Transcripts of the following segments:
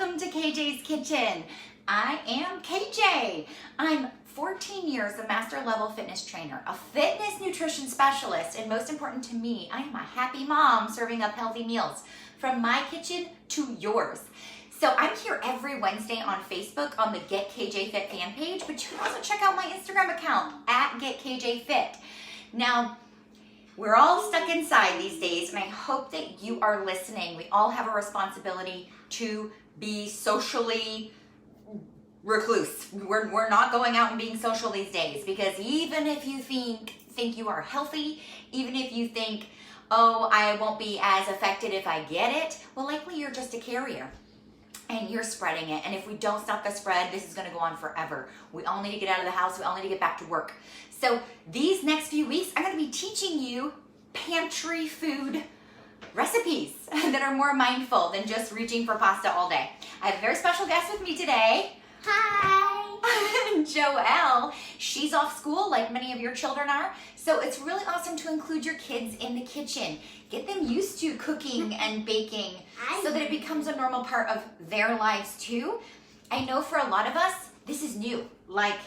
welcome to KJ's Kitchen. I am KJ. I'm 14 years a master level fitness trainer, a fitness nutrition specialist, and most important to me, I am a happy mom serving up healthy meals from my kitchen to yours. So I'm here every Wednesday on Facebook on the Get KJ Fit fan page, but you can also check out my Instagram account at Get KJ Fit. Now, we're all stuck inside these days, and I hope that you are listening. We all have a responsibility to be socially recluse. We're not going out and being social these days, because even if you think you are healthy, even if you think, oh, I won't be as affected if I get it, well, likely you're just a carrier and you're spreading it. And if we don't stop the spread, this is going to go on forever. We all need to get out of the house. We all need to get back to work. So these next few weeks, I'm going to be teaching you pantry food recipes that are more mindful than just reaching for pasta all day. I have a very special guest with me today. Hi! Joelle. She's off school like many of your children are. So it's really awesome to include your kids in the kitchen. Get them used to cooking and baking so that it becomes a normal part of their lives too. I know for a lot of us, this is new. Like,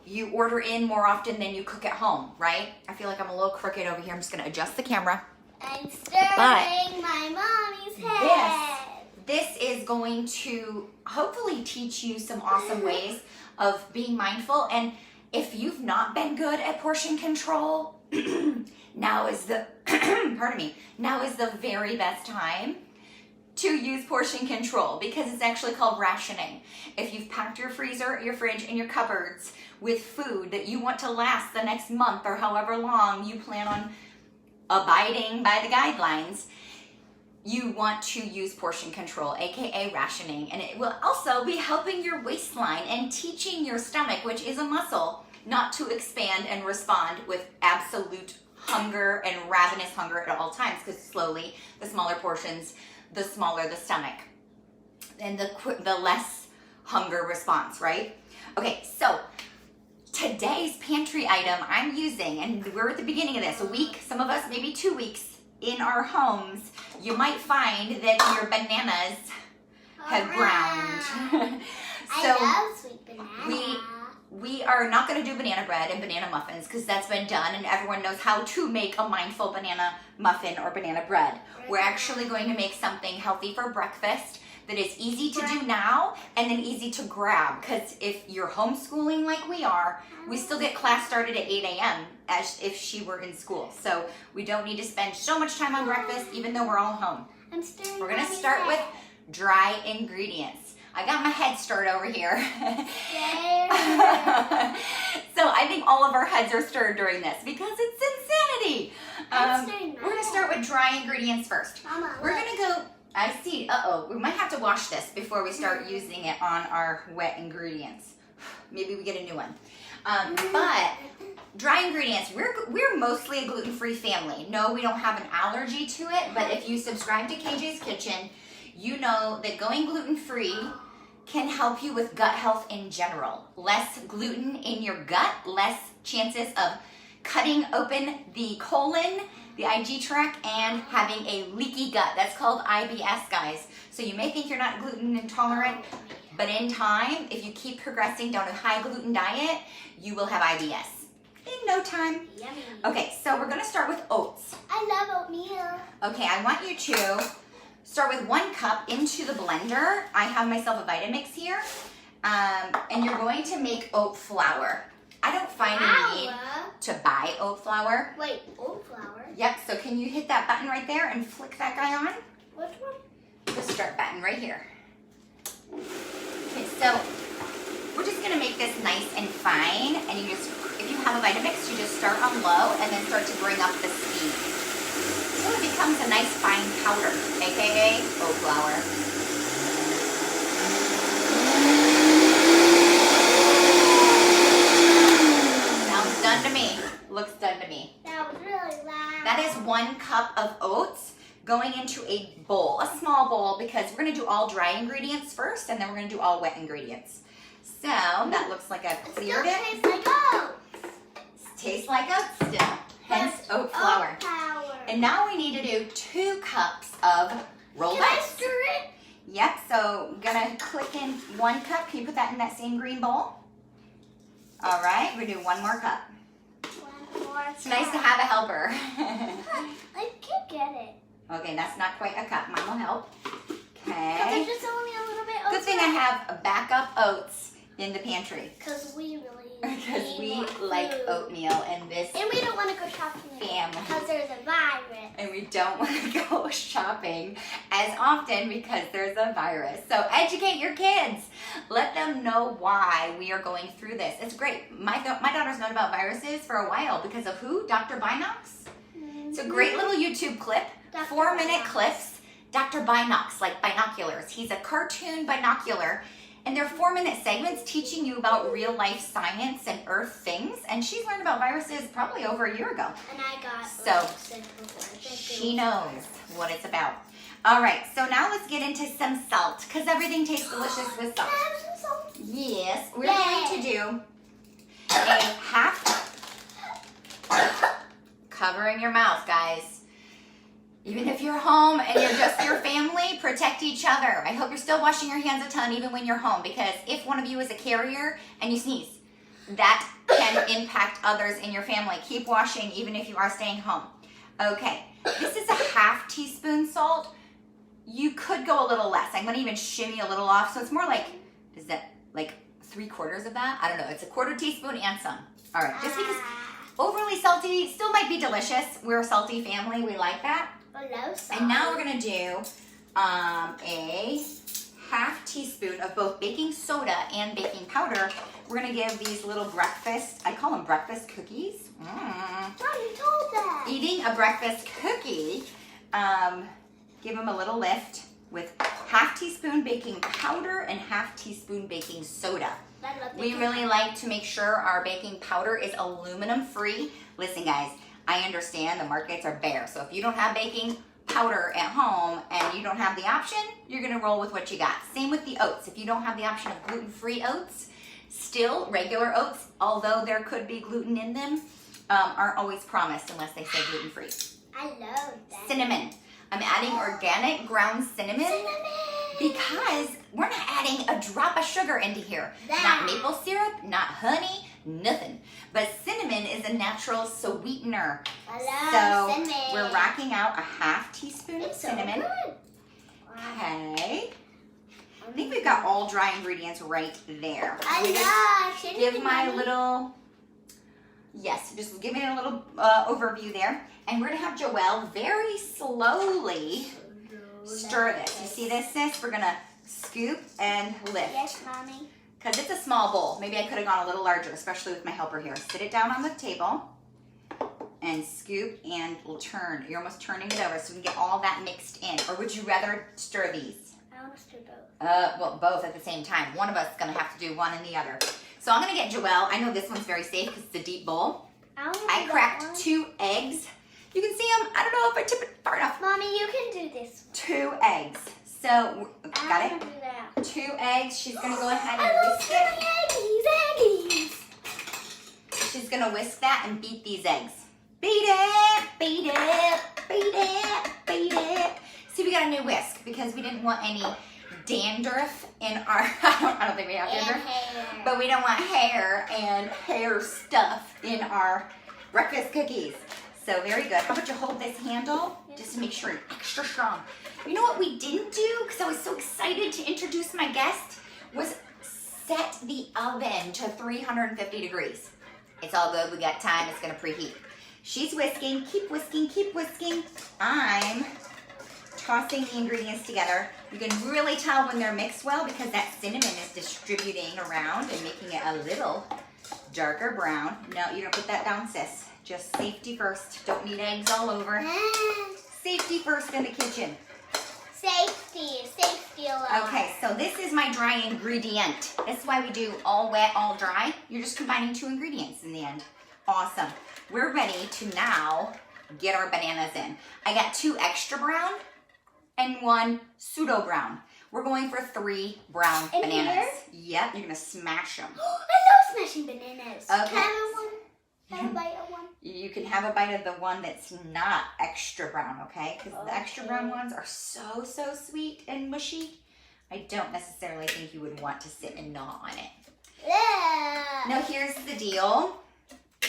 you order in more often than you cook at home, right? I feel like I'm a little crooked over here. I'm just gonna adjust the camera. I'm stirring my mommy's head. This is going to hopefully teach you some awesome ways of being mindful. And if you've not been good at portion control, now is the now is the very best time to use portion control, because it's actually called rationing. If you've packed your freezer, your fridge, and your cupboards with food that you want to last the next month or however long you plan on abiding by the guidelines, you want to use portion control, aka rationing, and it will also be helping your waistline and teaching your stomach, which is a muscle, not to expand and respond with absolute hunger and ravenous hunger at all times, because slowly, the smaller portions, the smaller the stomach, and the less hunger response, right? Okay, so today's pantry item I'm using, and we're at the beginning of this, a week, some of us maybe 2 weeks in our homes, you might find that your bananas have ground. So I love sweet banana. we are not going to do banana bread and banana muffins, because that's been done and everyone knows how to make a mindful banana muffin or banana bread. We're actually going to make something healthy for breakfast that is easy to do now and then easy to grab, because if you're homeschooling like we are, we still get class started at 8 a.m. as if she were in school. So we don't need to spend so much time on breakfast, even though we're all home. We're going to start with dry ingredients. I got my head stirred over here. So I think all of our heads are stirred during this, because it's insanity. We're going to start with dry ingredients first. Mama, we're going to go, I see, we might have to wash this before we start using it on our wet ingredients. Maybe we get a new one. But dry ingredients, we're mostly a gluten-free family. No, we don't have an allergy to it, but if you subscribe to KJ's Kitchen, you know that going gluten-free can help you with gut health in general. Less gluten in your gut, less chances of cutting open the colon, the IG tract, and having a leaky gut. That's called IBS, guys. So you may think you're not gluten intolerant, but in time, if you keep progressing down a high gluten diet, you will have IBS in no time. Yummy. Okay, so we're gonna start with oats. I love oatmeal. Okay, I want you to start with 1 cup into the blender. I have myself a Vitamix here, and you're going to make oat flour. I don't find a need to buy oat flour. Wait, oat flour? Yep, so can you hit that button right there and flick that guy on? Which one? The start button right here. Okay, so we're just gonna make this nice and fine, and you just, if you have a Vitamix, you just start on low and then start to bring up the speed. So it becomes a nice fine powder, aka oat flour. Sounds done to me. Looks done to me. That was really loud. That is 1 cup of oats going into a bowl, a small bowl, because we're gonna do all dry ingredients first, and then we're gonna do all wet ingredients. So that looks like I've cleared it. Tastes like oats. Tastes like oats still, hence oat flour. And now we need to do 2 cups of rolled Can I oats. stir it? Yep, so gonna click in 1 cup. Can you put that in that same green bowl? All right, we're gonna do 1 more cup. 1 more. It's nice to have a helper. I can't get it. Okay, that's not quite a cup. Mom will help. Okay. There's just only a little bit. Good thing I have backup oats in the pantry. Because we really Because we more like food. oatmeal and this And we don't want to go shopping family. because there's a virus. And we don't want to go shopping as often because there's a virus. So educate your kids. Let them know why we are going through this. It's great. My daughter's known about viruses for a while because of who? Dr. Binocs? It's a great little YouTube clip. Dr. 4-minute Binocs. clips. Dr. Binocs, like binoculars. He's a cartoon binocular. And they're 4-minute segments teaching you about real life science and earth things. And she's learned about viruses probably over a year ago. And I got So, sick before. she knows what it's about. All right, so now let's get into some salt because everything tastes delicious with salt. Yes, we're going to do a half, covering your mouth, guys. Even if you're home and you're just your family, protect each other. I hope you're still washing your hands a ton even when you're home because if one of you is a carrier and you sneeze, that can impact others in your family. Keep washing even if you are staying home. Okay, this is a half teaspoon salt. You could go a little less. I'm gonna even shimmy a little off. So it's more like, is that like 3/4 of that? I don't know, it's a 1/4 teaspoon and some. All right, just because overly salty still might be delicious. We're a salty family, we like that. And now we're gonna do a half teaspoon of both baking soda and baking powder. We're gonna give these little breakfast, I call them breakfast cookies. Mom, you told that. Eating a breakfast cookie, give them a little lift with half teaspoon baking powder and half teaspoon baking soda. We really like to make sure our baking powder is aluminum free. Listen guys, I understand the markets are bare. So if you don't have baking powder at home and you don't have the option, you're gonna roll with what you got. Same with the oats. If you don't have the option of gluten-free oats, still regular oats, although there could be gluten in them, aren't always promised unless they say gluten-free. I love that. Cinnamon. I'm adding organic ground cinnamon because we're not adding a drop of sugar into here. Not maple syrup, not honey, nothing. But cinnamon is a natural sweetener. I So love cinnamon. we're rocking out a half teaspoon of It's so cinnamon. good. Okay. I think we've got all dry ingredients right there. I We just love cinnamon. give my Mommy. little, yes, just give me a little overview there. And we're gonna have Joelle very slowly stir this. You see this, sis? We're gonna scoop and lift. Yes, Mommy. Because it's a small bowl. Maybe I could have gone a little larger, especially with my helper here. Sit it down on the table and scoop and turn. You're almost turning it over so we can get all that mixed in. Or would you rather stir these? I want to stir both. Well, both at the same time. One of us is going to have to do one and the other. So I'm going to get Joelle. I know this one's very safe because it's a deep bowl. I cracked 2 eggs. You can see them. I don't know if I tip it far enough. Mommy, you can do this. 2 eggs. So, got I it? want to do that. 2 eggs. She's going to go ahead I and love whisk it. eggies. She's gonna whisk that and beat these eggs. Beat it, beat it, beat it, beat it. See, we got a new whisk because we didn't want any dandruff in our, I don't think we have And dandruff, hair. but we don't want hair and hair stuff in our breakfast cookies. So very good. How about you hold this handle just to make sure it's extra strong. You know what we didn't do, because I was so excited to introduce my guest, was set the oven to 350 degrees. It's all good, we got time, it's gonna preheat. She's whisking, keep whisking, keep whisking. I'm tossing the ingredients together. You can really tell when they're mixed well because that cinnamon is distributing around and making it a little darker brown. No, you're gonna put that down, sis. Just safety first, don't need eggs all over. Safety first in the kitchen. Safety alarm. Okay, so this is my dry ingredient. That's why we do all wet, all dry. You're just combining 2 ingredients in the end. Awesome. We're ready to now get our bananas in. I got 2 extra brown and 1 pseudo brown. We're going for 3 brown In bananas. here? Yep, you're gonna smash them. I love smashing bananas. Okay. Can I have one? Can I have a bite of one? You can have a bite of the one that's not extra brown, okay? Because the extra brown ones are so, so sweet and mushy. I don't necessarily think you would want to sit and gnaw on it. Yeah. Now here's the deal.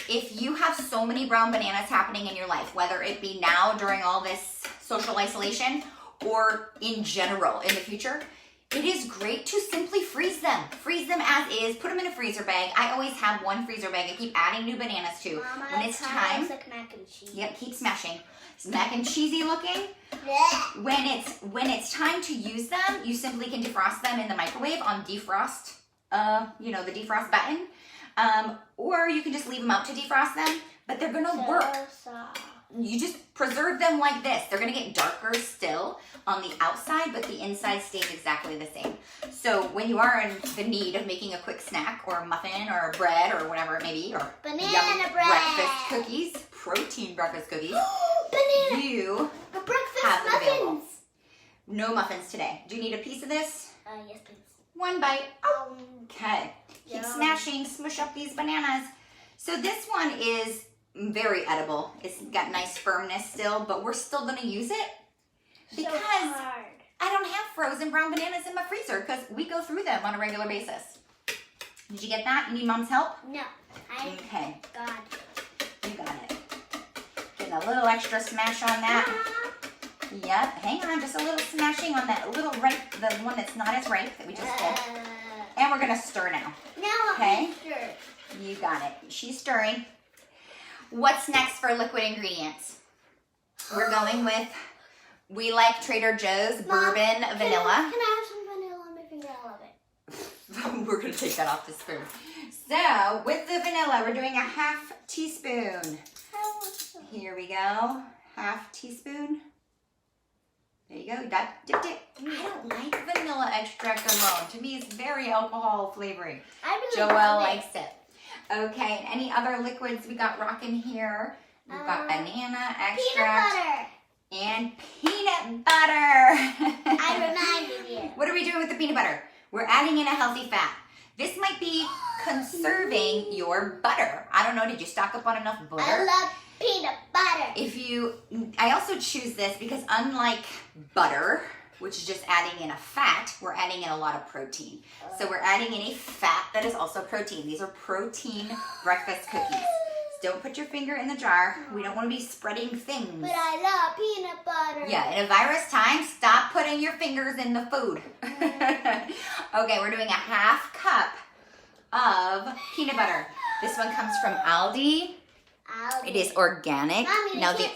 If you have so many brown bananas happening in your life, whether it be now during all this social isolation or in general in the future, it is great to simply freeze them. Freeze them as is, put them in a freezer bag. I always have one freezer bag I keep adding new bananas to. Mama, when it's time, like mac and cheese. yep, keep smashing. It's mac and cheesy looking. Yeah. When it's time to use them, you simply can defrost them in the microwave on defrost, the defrost button. Or you can just leave them out to defrost them, but they're gonna work. Soft. You just preserve them like this. They're gonna get darker still on the outside, but the inside stays exactly the same. So when you are in the need of making a quick snack or a muffin or a bread or whatever it may be, or Banana yummy bread. breakfast cookies, protein breakfast cookies, Banana. you A breakfast have it available. muffins. No muffins today. Do you need a piece of this? Yes, please. One bite. Okay. Keep Yum. smashing, smush up these bananas. So this one is very edible. It's got nice firmness still, but we're still gonna use it because So hard. I don't have frozen brown bananas in my freezer because we go through them on a regular basis. Did you get that? You need mom's help? No. Okay, God. you got it. Getting a little extra smash on that. Yep, hang on, just a little smashing on that little ripe, the one that's not as ripe that we just pulled. And we're gonna stir now. Now Okay. I'm sure. You got it. She's stirring. What's next for liquid ingredients? We're going with, we like Trader Joe's bourbon vanilla. Can I have some vanilla on my finger? I love it. We're gonna take that off the spoon. So with the vanilla, we're doing a half teaspoon. I want some. Here we go. Half teaspoon. There you go. That dipped it. I don't like vanilla extract alone. To me, it's very alcohol flavoring. I really Joelle love it. likes it. Okay, and any other liquids we got rocking here? We've got banana Peanut extract butter. and peanut butter. I reminded you. What are we doing with the peanut butter? We're adding in a healthy fat. This might be conserving your butter. I don't know, did you stock up on enough butter? I love peanut butter. I also choose this because unlike butter, which is just adding in a fat, we're adding in a lot of protein. So we're adding in a fat that is also protein. These are protein breakfast cookies. So don't put your finger in the jar. We don't want to be spreading things. But I love peanut butter. Yeah, in a virus time, stop putting your fingers in the food. Okay, we're doing a half cup of peanut butter. This one comes from Aldi. It is organic. Mommy, Now this-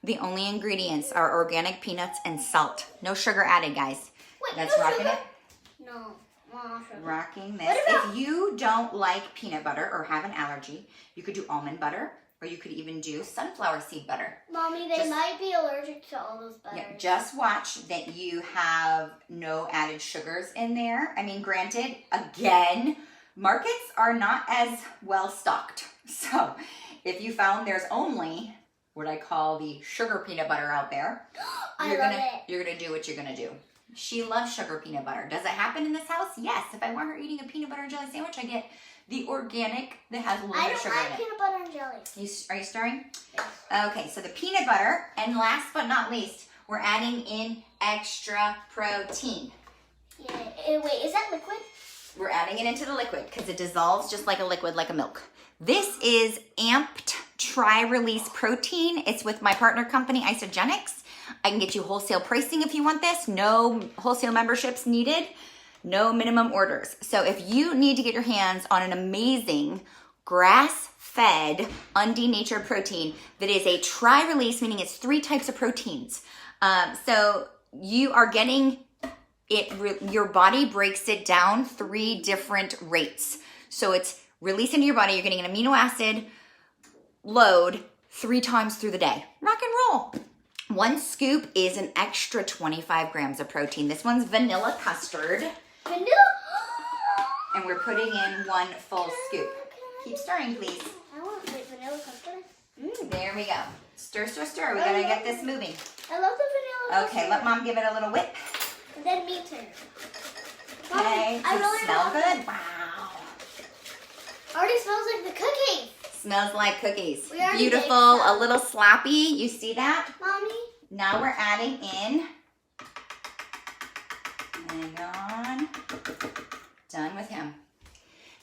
the only ingredients are organic peanuts and salt. No sugar added, guys. Wait, That's no rocking sugar? it. No. Mom, sugar. Rocking this. What about- If you don't like peanut butter or have an allergy, you could do almond butter, or you could even do sunflower seed butter. Mommy, they Just- might be allergic to all those butters. Yeah, just watch that you have no added sugars in there. I mean, granted, again, markets are not as well stocked. So if you found there's only what I call the sugar peanut butter out there, I love it. you're gonna do what you're gonna do. She loves sugar peanut butter. Does it happen in this house? Yes. If I want her eating a peanut butter and jelly sandwich, I get the organic that has a little I bit of don't sugar in like it. peanut butter and jelly. Are you stirring? Yes. Okay, so the peanut butter, and last but not least, we're adding in extra protein. Yeah. Wait, is that liquid? We're adding it into the liquid because it dissolves just like a liquid, like a milk. This is Amped Tri-Release Protein. It's with my partner company, Isogenics. I can get you wholesale pricing if you want this. No wholesale memberships needed. No minimum orders. So if you need to get your hands on an amazing grass-fed, unddenatured protein that is a tri-release, meaning it's 3 types of proteins. So you are getting it, your body breaks it down 3 different rates. So it's released into your body, you're getting an amino acid load 3 times through the day. Rock and roll. 1 scoop is an extra 25 grams of protein. This one's vanilla custard. Vanilla? And we're putting in 1 full scoop. Keep stirring, please. I want vanilla custard. There we go. Stir, stir, stir. We gotta get this moving. I love the vanilla Okay, let mom give it a little whip. And then me too. Okay, I does it really smell love good? it. Wow. Already smells like the cookie. Smells like cookies. We already Beautiful, baked some. a little sloppy. You see that? Mommy? Now we're adding in Hang on. Done with him.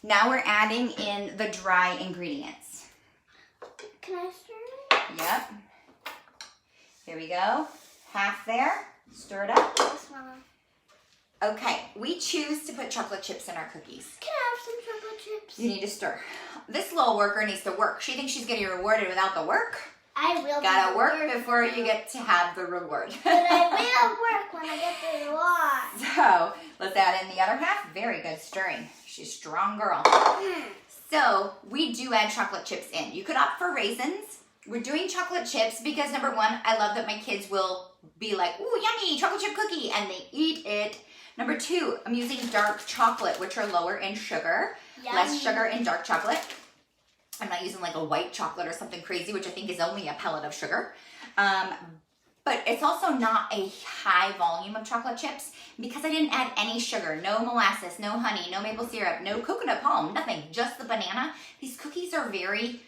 Now we're adding in the dry ingredients. Can I stir it? Yep. Here we go. Half there. Stir it up. Yes, Mama. Okay, we choose to put chocolate chips in our cookies. Can I have some chocolate chips? You need to stir. This little worker needs to work. She thinks she's getting rewarded without the work. I will. Gotta work before you get to have the reward. But I will work when I get the reward. So let's add in the other half. Very good stirring. She's a strong girl. So we do add chocolate chips in. You could opt for raisins. We're doing chocolate chips because number one, I love that my kids will be like, ooh, yummy, chocolate chip cookie, and they eat it. Number two, I'm using dark chocolate, which are lower in sugar. Yummy. Less sugar in dark chocolate. I'm not using like a white chocolate or something crazy, which I think is only a pellet of sugar. But it's also not a high volume of chocolate chips because I didn't add any sugar, no molasses, no honey, no maple syrup, no coconut palm, nothing, just the banana. These cookies are very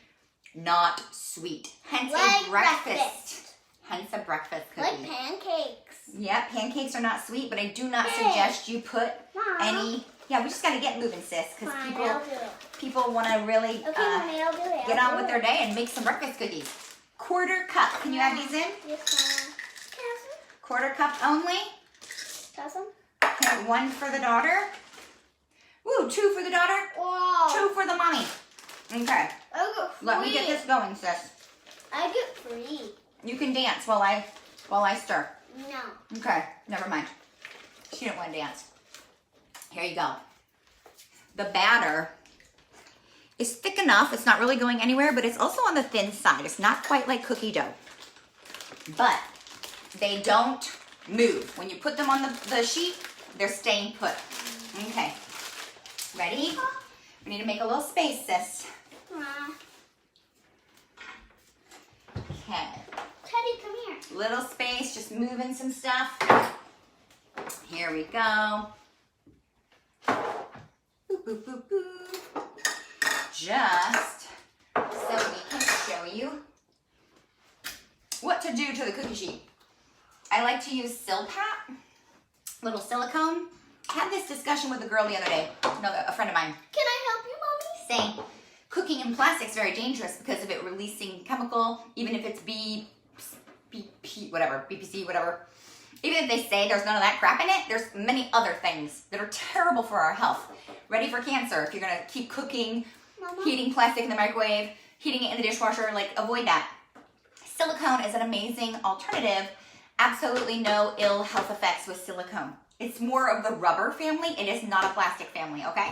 not sweet, hence Like a breakfast. Hence a breakfast cookie. Like pancakes. Yeah, pancakes are not sweet, but I do not suggest you put Mom. any. Yeah, we just got to get moving, sis, because Fine, people I'll do it. people want to really Okay, Mommy, I'll do it. get I'll on do with their it. day and make some breakfast cookies. Quarter cup. Can you add these in? Yes, Mama. Can I have some? Quarter cup only. Can I have some? Okay, one for the daughter. Woo, two for the daughter. Wow. Two for the mommy. Okay, I get free. let me get this going, sis. I get free. You can dance while I stir. No. Okay, never mind. She didn't want to dance. Here you go. The batter is thick enough. It's not really going anywhere, but it's also on the thin side. It's not quite like cookie dough. But they don't move. When you put them on the sheet, they're staying put. Okay. Ready? We need to make a little space, sis. Okay. Teddy, come here. Little space, just moving some stuff. Here we go. Boop, boop, boop, boop. Just so we can show you what to do to the cookie sheet. I like to use Silpat, little silicone. I had this discussion with a girl the other day, a friend of mine, Can I help you, Mommy? saying cooking in plastic is very dangerous because of it releasing chemical, even if it's BPC, whatever. Even if they say there's none of that crap in it, there's many other things that are terrible for our health. Ready for cancer if you're gonna keep cooking, Mama? heating plastic in the microwave, heating it in the dishwasher, like avoid that. Silicone is an amazing alternative. Absolutely no ill health effects with silicone. It's more of the rubber family. It is not a plastic family, okay?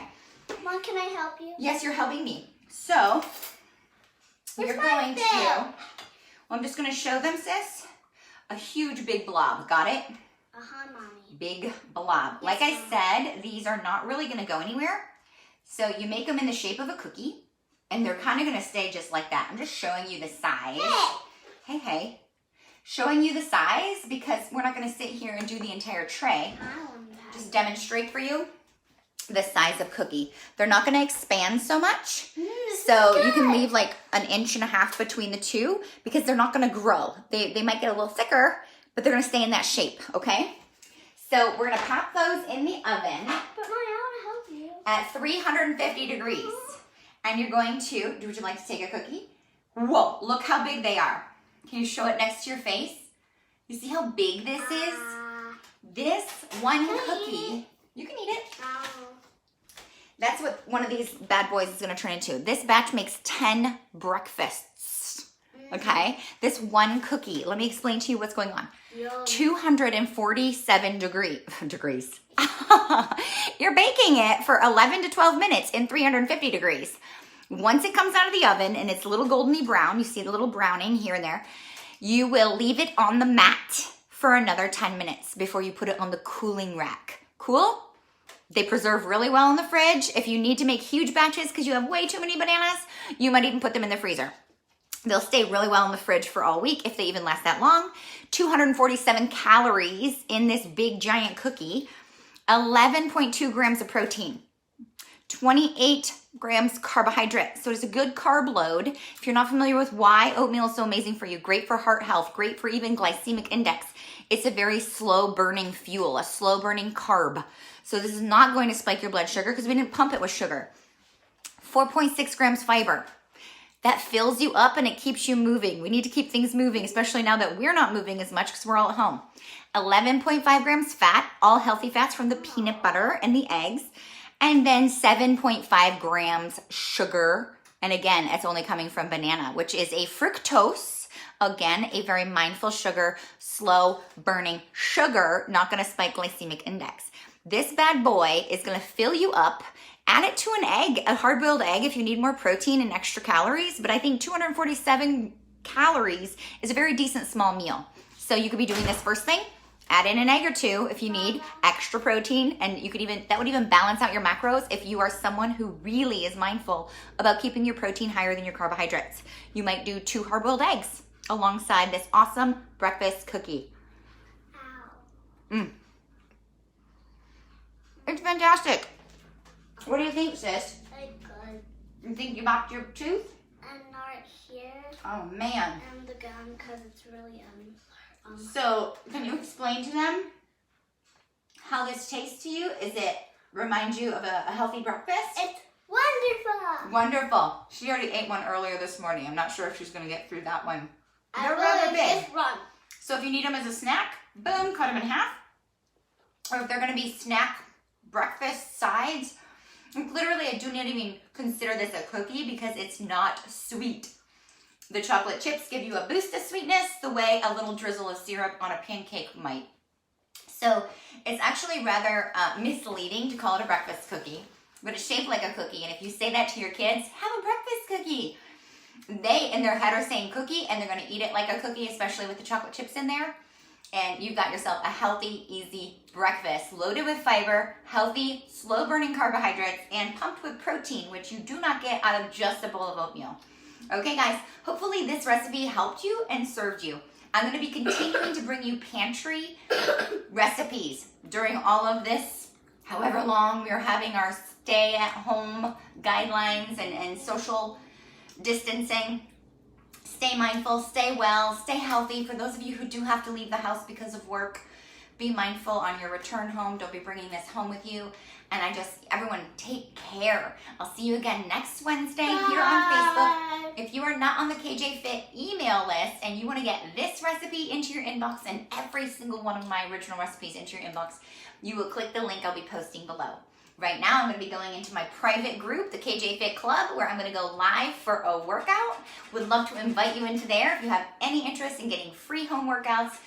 Mom, can I help you? Yes, you're helping me. So, Where's you're my going to, fill? well, I'm just going to show them, sis, a huge big blob. Got it? Uh-huh, Mommy. Big blob. Yes, Like I Mom. said, these are not really going to go anywhere. So you make them in the shape of a cookie, and they're kind of going to stay just like that. I'm just showing you the size. Hey. Showing you the size because we're not going to sit here and do the entire tray. I want that. Just demonstrate for you the size of cookie. They're not going to expand so much. This So is you can good. leave like 1.5 inches between the two because they're not going to grow. They might get a little thicker, but they're going to stay in that shape, okay? So we're going to pop those in the oven But Mommy, I want to help you. at 350 degrees. And you're going to, would you like to take a cookie? Whoa, look how big they are. Can you show it next to your face? You see how big this is? This one Can I eat cookie, you can eat it. Oh. That's what one of these bad boys is going to turn into. This batch makes 10 breakfasts, okay? This one cookie, let me explain to you what's going on. Yum. 247 degrees. You're baking it for 11 to 12 minutes in 350 degrees. Once it comes out of the oven and it's a little goldeny brown, you see the little browning here and there, you will leave it on the mat for another 10 minutes before you put it on the cooling rack. Cool? They preserve really well in the fridge. If you need to make huge batches because you have way too many bananas, you might even put them in the freezer. They'll stay really well in the fridge for all week if they even last that long. 247 calories in this big giant cookie. 11.2 grams of protein. 28 grams carbohydrate. So it's a good carb load. If you're not familiar with why oatmeal is so amazing for you, great for heart health, great for even glycemic index. It's a very slow burning fuel, a slow burning carb. So this is not going to spike your blood sugar because we didn't pump it with sugar. 4.6 grams fiber. That fills you up and it keeps you moving. We need to keep things moving, especially now that we're not moving as much because we're all at home. 11.5 grams fat, all healthy fats from the peanut butter and the eggs. And then 7.5 grams sugar. And again, it's only coming from banana, which is a fructose. Again, a very mindful sugar, slow burning sugar, not gonna spike glycemic index. This bad boy is gonna fill you up. Add it to an egg, a hard-boiled egg if you need more protein and extra calories, but I think 247 calories is a very decent small meal. So you could be doing this first thing, add in an egg or two if you need extra protein, and you could that would even balance out your macros if you are someone who really is mindful about keeping your protein higher than your carbohydrates. You might do 2 hard-boiled eggs alongside this awesome breakfast cookie. It's fantastic. What do you think, sis? It's good. You think you knocked your tooth? And not here. Oh, man. And the gum because it's really So, can you explain to them how this tastes to you? Is it remind you of a healthy breakfast? It's wonderful. Wonderful. She already ate one earlier this morning. I'm not sure if she's going to get through that one. They're I rather will big. just run. So if you need them as a snack, boom, cut them in half. Or if they're going to be snack breakfast sides, literally I do not even consider this a cookie because it's not sweet. The chocolate chips give you a boost of sweetness the way a little drizzle of syrup on a pancake might. So it's actually rather misleading to call it a breakfast cookie, but it's shaped like a cookie. And if you say that to your kids, have a breakfast cookie. They, in their head, are saying cookie, and they're going to eat it like a cookie, especially with the chocolate chips in there. And you've got yourself a healthy, easy breakfast, loaded with fiber, healthy, slow-burning carbohydrates, and pumped with protein, which you do not get out of just a bowl of oatmeal. Okay, guys, hopefully this recipe helped you and served you. I'm going to be continuing to bring you pantry recipes during all of this, however long we're having our stay-at-home guidelines and social distancing. Stay mindful, stay well, stay healthy. For those of you who do have to leave the house because of work, be mindful on your return home. Don't be bringing this home with you. And everyone take care. I'll see you again next Wednesday here on Facebook. If you are not on the KJ Fit email list and you want to get this recipe into your inbox and every single one of my original recipes into your inbox, you will click the link I'll be posting below. Right now, I'm going to be going into my private group, the KJ Fit Club, where I'm going to go live for a workout. Would love to invite you into there if you have any interest in getting free home workouts.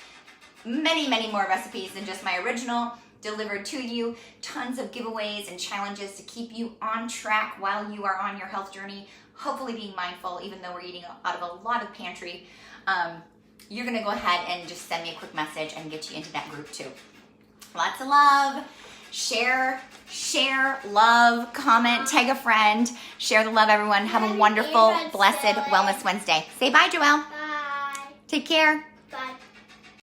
Many, many more recipes than just my original delivered to you. Tons of giveaways and challenges to keep you on track while you are on your health journey. Hopefully being mindful, even though we're eating out of a lot of pantry. You're going to go ahead and just send me a quick message and get you into that group too. Lots of love. Share, love, comment, tag a friend. Share the love, everyone. Have a wonderful, blessed Wellness Wednesday. Say bye, Joelle. Bye. Take care. Bye.